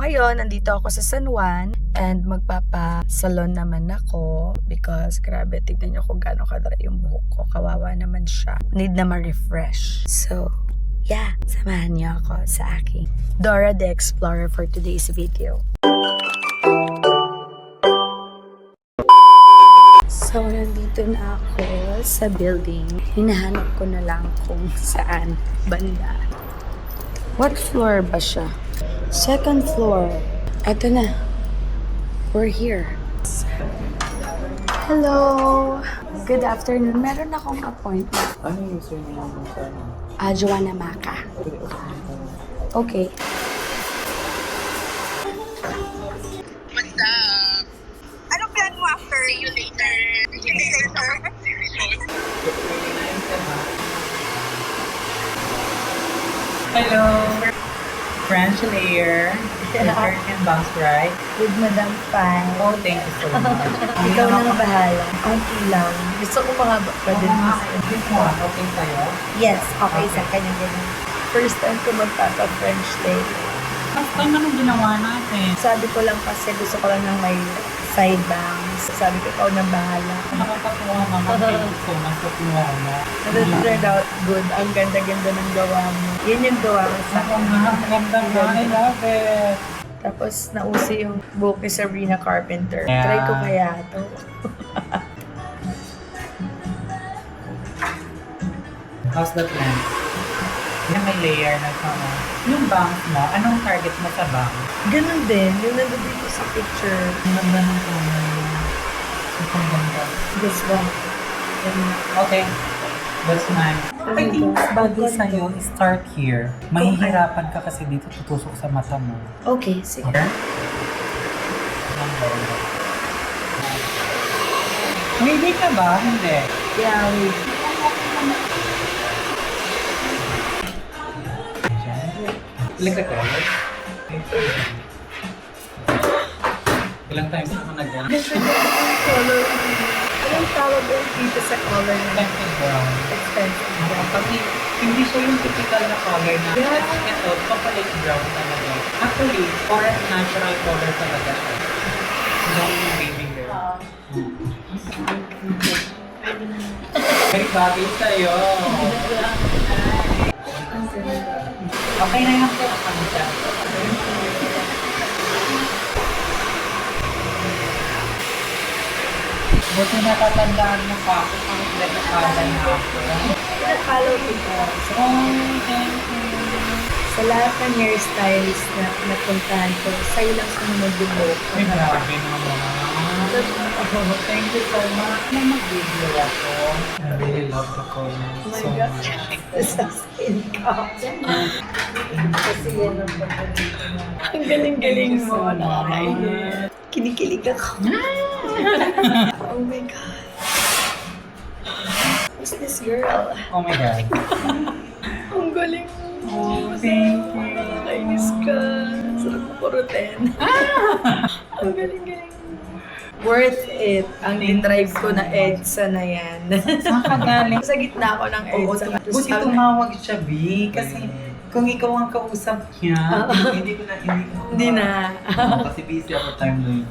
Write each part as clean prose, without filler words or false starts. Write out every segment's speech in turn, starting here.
ngayon, nandito ako sa San Juan and magpapa-salon naman ako because grabe, tignan nyo kung gaano kadry yung buhok ko. Kawawa naman siya. Need na ma-refresh. So, yeah, samahan niyo ako sa aking Dora the Explorer for today's video. So, nandito na ako sa building. Hinahanap ko na lang kung saan banda. What floor ba siya? Second floor. Ito na. We're here. Hello! Good afternoon. Meron akong appointment. Ano yung username mo sa ano? Joanna Maka. Okay. What's up? Ano plan mo after? See you later. See you later. Hello! French layer. Return and bounce right. With Madam Pan. Oh, thank you so much. Ikaw na bahala. Okay lang. Gusto ko mahaba pa din. This one, okay sa'yo? Yes, okay sa kanya din. First time ko magpapa-French layer. Last time anong ginawa natin? Sabi ko lang kasi gusto ko lang ng may side bangs. Sabi ko, ikaw na bahala. Nakakatuwa naman. Thank you so much sa tiwala. And it turned out good. Ang ganda-ganda ng gawa mo. Yan yung gawa ko sa Ako nga, ganda nga. I love it. Tapos nauso yung buhok ni Sabrina Carpenter. Yeah. Try ko kaya to. How's the plan? Yung may layer na sama. Yung bangs mo, anong target mo sa bangs? Ganun din. Yung nandun dito sa picture. Ang ganda ng color. Super ganda. This one. Okay. That's nice. I think bagay sa'yo, start here. Mahihirapan ka kasi dito tutusok sa mata mo. Okay, sige. Okay? Hindi ka ba? Hindi. Yeah, wait. Ilang ka color? Ilang times ako nag-yan? Color. Anong tawag yung dito sa color na Expensive brown. expensive? Kasi hindi siya yung typical na color na ito, chocolate brown talaga. Actually, orange natural color talaga siya. Yung baby girl. Very bagay sa'yo. Okay na yung ano siya. Buti natatandaan mo pa ako kung nagkakalan na ako. Pinag-follow kita. Oh, thank you. Sa lahat ng hairstyles na napuntahan ko, sa'yo lang sumunod yung buhok ko. Ay, grabe naman. Oh, thank you so much. Na mag-video ako. I really love the color Oh my so God. much. Sa skin ko. Kasi yan ang pagkakas mo. Ang galing-galing Thank you so mo. much. Nakakainis. Kinikilig ako. Oh my God. Who's this girl? Oh my God. Ang galing mo. Oh, thank you. Nakakainis ka. Sarap mo kurutin. Ang galing-galing. Worth it. Ang dinrive ko na EDSA na yan. Saan ka galing? Sa gitna ako ng Oo, EDSA. buti tumawag siya, B. Kasi kung ikaw ang kausap niya, hindi ko na. Hindi na. Kasi busy ako time na yun.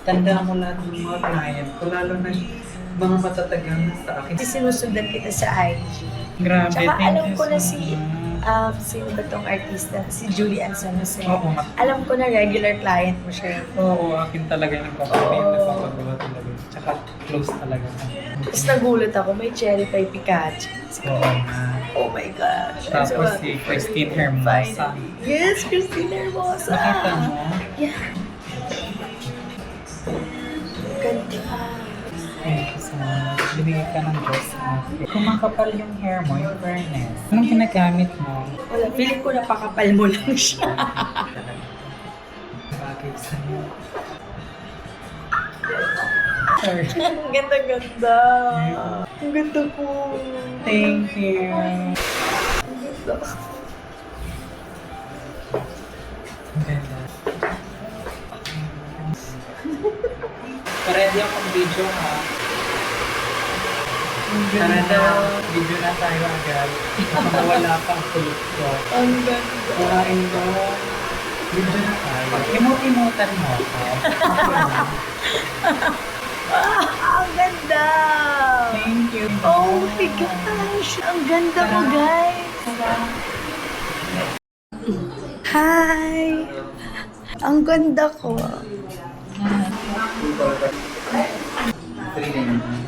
Tanda mo lahat ng mga client ko, lalo na yung mga matatagang sa akin. Kasi sinusundan kita sa IG. Grabe, Tsaka thank alam you ko na so si, much. sino ba tong artista? Si Julian San Jose. Oo, Alam ko na regular client mo siya. oo, akin talaga yung nagpapagawa, Oo. nagpapagawa talaga. Tsaka close talaga. Tapos nagulat ako, may cherry pie Pikachu. Oo na. Oh my gosh. Tapos si Christine Hermosa. Yes, Christine Hermosa. Nakita mo? Yeah. Ganda. Thank you so much. Binigay ka ng dress mo. Kumakapal yung hair mo, yung fairness. Anong ginagamit mo? Wala, feeling ko napakapal mo lang siya. Bagay sa'yo. Sorry. Ang ganda-ganda. Ang ganda ko. Thank you. Ang ganda. Ang ganda. Ready akong video ha. Ang Tara ganda. na, video na tayo agad. Baka wala pang kulot ko. Ang ganda. Kuhain ko. Video na tayo. Imot-imutan mo ako. Ang ganda! Thank you. Oh my gosh! Ang ganda ko, guys! Hi! Ang ganda ko.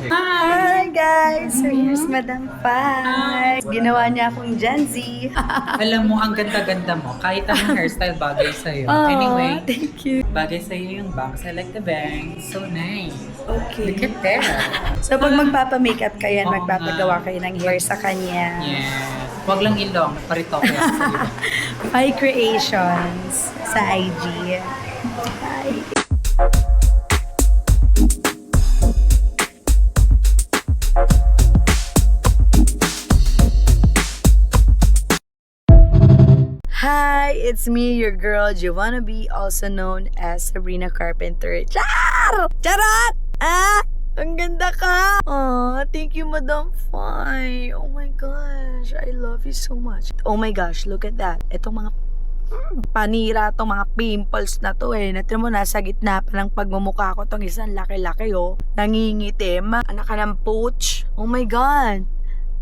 Hi, guys! So, here's Madam Pai. Ginawa niya akong Gen Z. Alam mo, ang ganda-ganda mo. Kahit anong hairstyle bagay sa'yo. Oh, Anyway, thank you. bagay sa'yo yung bangs. I like the bangs. So nice. Okay. Look at that. So, pag magpapa-makeup kayo, Oo magpapagawa kayo ng hair sa kanya. Yes. Huwag lang ilong. Parito ko yan sa'yo. Pai Creations sa IG. Hi. Hi, it's me, your girl, Giovanna B, also known as Sabrina Carpenter. Char! Charot! Ah! Ang ganda ka! Aw, thank you, Madam Fai. Oh my gosh, I love you so much. Oh my gosh, look at that. Itong mga panira, itong mga pimples na to eh. Natin mo, nasa gitna pa ng pagmumukha ko. Itong isang laki-laki oh. Nangingitim. Anak ka ng pooch. Oh my God.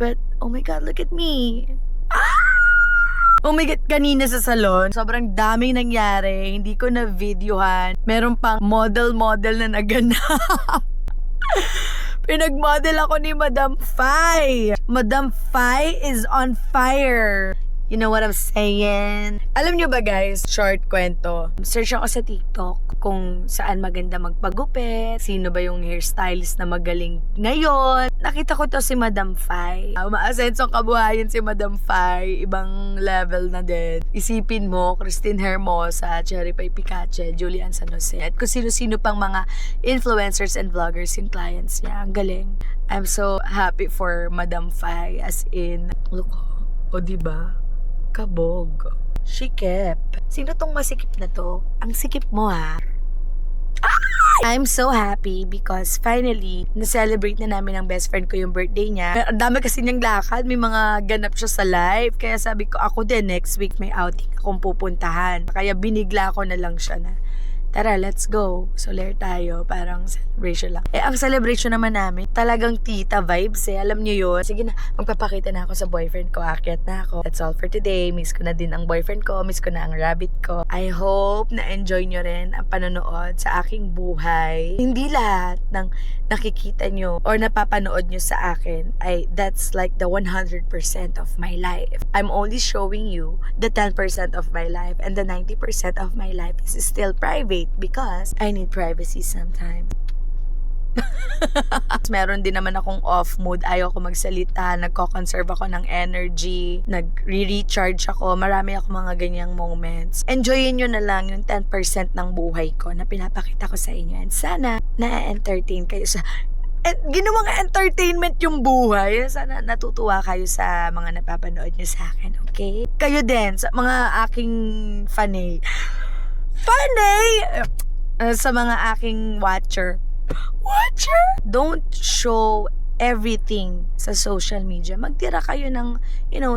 But, oh my God, look at me. Oh my God, kanina sa salon, sobrang daming nangyari. Hindi ko na videohan. Meron pang model na naganap. Pinag-model ako ni Madam Fai. Madam Fai is on fire. You know what I'm saying? Alam nyo ba guys, short kwento. Search ako sa TikTok kung saan maganda magpagupit, sino ba yung hairstylist na magaling ngayon. Nakita ko to si Madam Fai. Umaasenso ang kabuhayan si Madam Fai. Ibang level na din. Isipin mo, Christine Hermosa, Cherry Pie Picache, Julian San Jose, at kung sino-sino pang mga influencers and vloggers yung clients niya. Ang galing. I'm so happy for Madam Fai, as in, look, o diba? Kabog. Sikip. Sino tong masikip na to? Ang sikip mo ha. I'm so happy because finally, na-celebrate na namin ng best friend ko yung birthday niya. Ang dami kasi niyang lakad, may mga ganap siya sa live. Kaya sabi ko, ako din next week may outing akong pupuntahan. Kaya binigla ko na lang siya na, tara, let's go. Soler tayo. Parang celebration lang. Eh, ang celebration naman namin, talagang tita vibes eh. Alam niyo yun. Sige na, magpapakita na ako sa boyfriend ko. Akyat na ako. That's all for today. Miss ko na din ang boyfriend ko. Miss ko na ang rabbit ko. I hope na enjoy nyo rin ang panonood sa aking buhay. Hindi lahat ng nakikita nyo or napapanood nyo sa akin ay that's like the 100% of my life. I'm only showing you the 10% of my life and the 90% of my life is still private because I need privacy sometimes. Meron din naman akong off mood, ayaw ko magsalita, nagko-conserve ako ng energy, nagre-recharge ako, marami ako mga ganyang moments. Enjoyin nyo na lang yung 10% ng buhay ko na pinapakita ko sa inyo and sana na-entertain kayo sa ginawang entertainment yung buhay. Sana natutuwa kayo sa mga napapanood nyo sa akin, okay? Kayo din, sa mga aking fanay, sa mga aking watcher, don't show everything sa social media. Magtira kayo ng,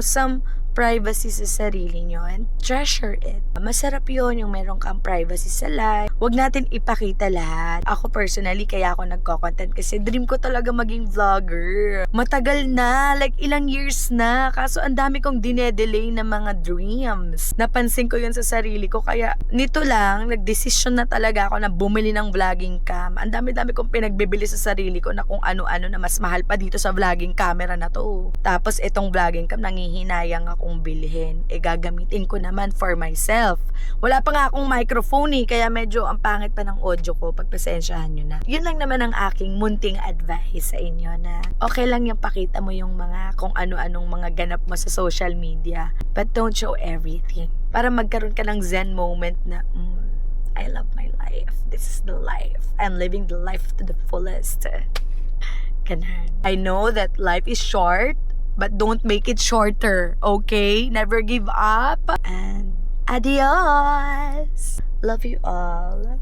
some privacy sa sarili nyo and treasure it. Masarap yun yung meron kang privacy sa life. Huwag natin ipakita lahat. Ako personally, kaya ako nagko-content kasi dream ko talaga maging vlogger. Matagal na, like ilang years na. Kaso ang dami kong dinedelay na mga dreams. Napansin ko yun sa sarili ko. Kaya nito lang, nagdesisyon na talaga ako na bumili ng vlogging cam. Ang dami-dami kong pinagbibili sa sarili ko na kung ano-ano na mas mahal pa dito sa vlogging camera na to. Tapos itong vlogging cam, nangihinayang akong bilhin. Gagamitin ko naman for myself. Wala pa nga akong microphone kaya medyo ang pangit pa ng audio ko. Pagpasensyahan nyo na. Yun lang naman ang aking munting advice sa inyo na okay lang yung pakita mo yung mga kung ano-anong mga ganap mo sa social media. But don't show everything. Para magkaroon ka ng zen moment na I love my life. This is the life. I'm living the life to the fullest. Ganun. I know that life is short, but don't make it shorter, okay? Never give up. And adios. Love you all.